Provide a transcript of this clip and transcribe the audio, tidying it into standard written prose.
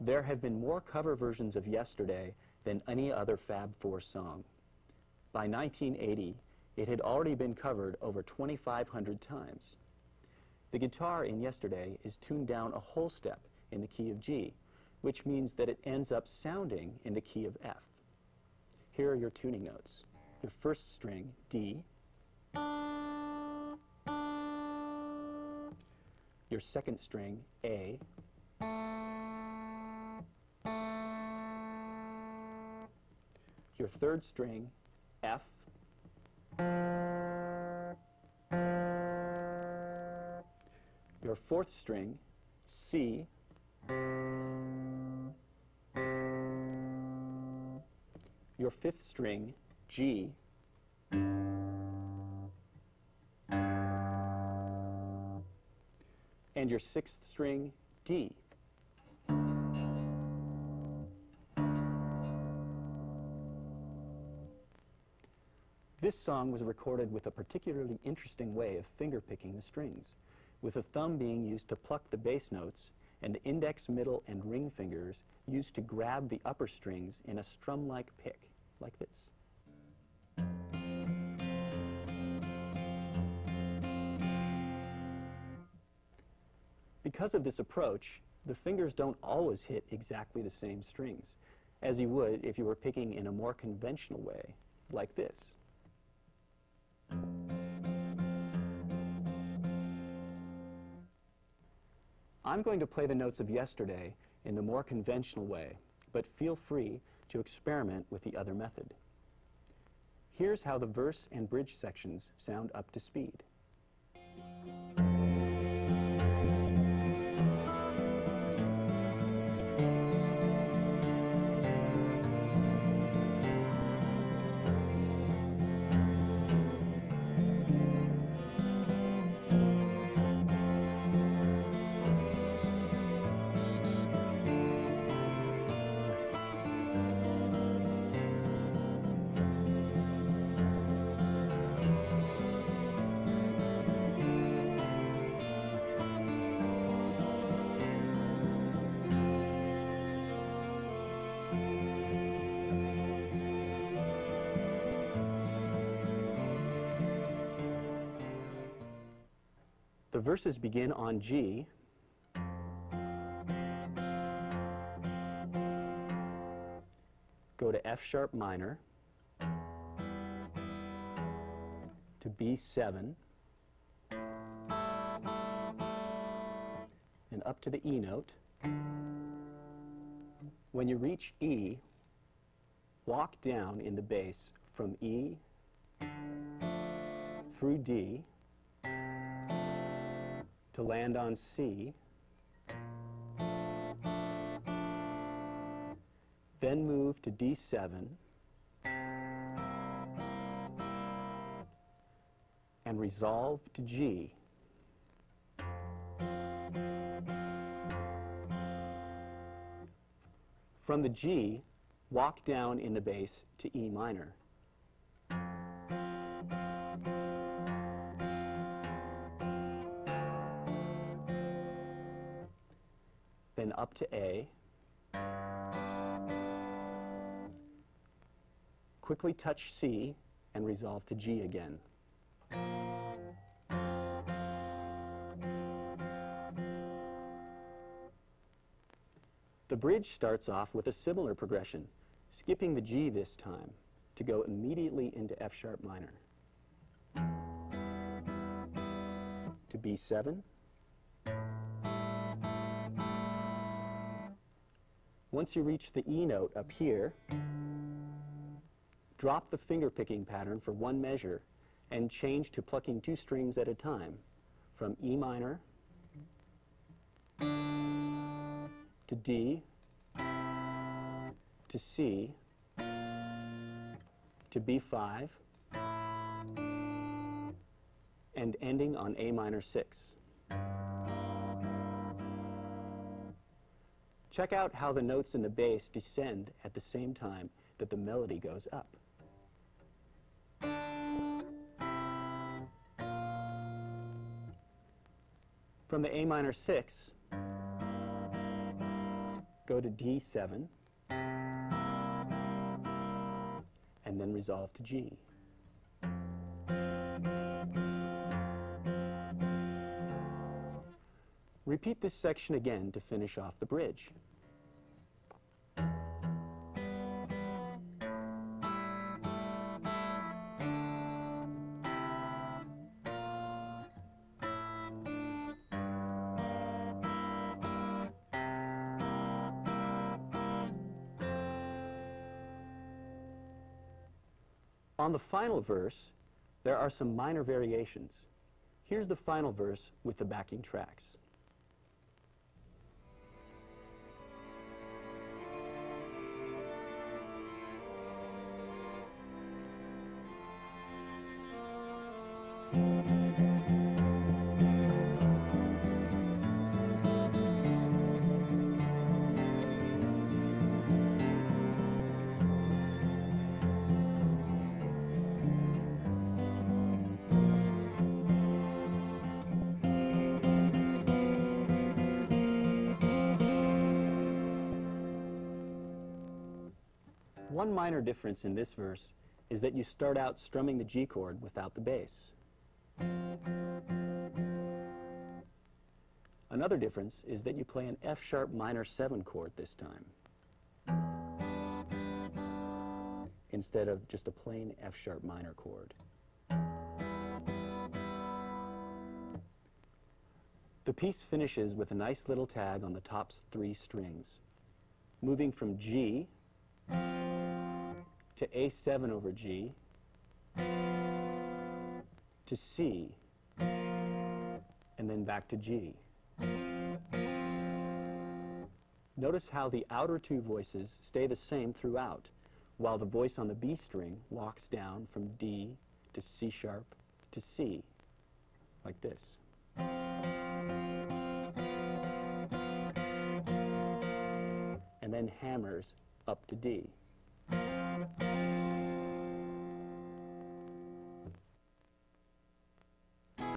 There have been more cover versions of Yesterday than any other Fab Four song. By 1980, it had already been covered over 2,500 times. The guitar in Yesterday is tuned down a whole step in the key of G, which means that it ends up sounding in the key of F. Here are your tuning notes. Your first string, D. Your second string, A. Your third string, F. Your fourth string, C. Your fifth string, G. And your sixth string, D. This song was recorded with a particularly interesting way of finger-picking the strings, with the thumb being used to pluck the bass notes and the index, middle, and ring fingers used to grab the upper strings in a strum-like pick, like this. Because of this approach, the fingers don't always hit exactly the same strings, as you would if you were picking in a more conventional way, like this. I'm going to play the notes of Yesterday in the more conventional way, but feel free to experiment with the other method. Here's how the verse and bridge sections sound up to speed. The verses begin on G, go to F sharp minor, to B7, and up to the E note. When you reach E, walk down in the bass from E through D to land on C, then move to D7 and resolve to G. From the G, walk down in the bass to E minor. Then up to A. Quickly touch C and resolve to G again. The bridge starts off with a similar progression, skipping the G this time to go immediately into F sharp minor. To B7. Once you reach the E note up here, drop the finger picking pattern for one measure and change to plucking two strings at a time, from E minor to D to C to B5 and ending on A minor 6. Check out how the notes in the bass descend at the same time that the melody goes up. From the A minor 6, go to D7, and then resolve to G. Repeat this section again to finish off the bridge. On the final verse, there are some minor variations. Here's the final verse with the backing tracks. One minor difference in this verse is that you start out strumming the G chord without the bass. Another difference is that you play an F sharp minor 7 chord this time, instead of just a plain F sharp minor chord. The piece finishes with a nice little tag on the top 3 strings, moving from G to A7 over G, to C, and then back to G. Notice how the outer 2 voices stay the same throughout, while the voice on the B string walks down from D to C sharp to C, like this. And then hammers up to D.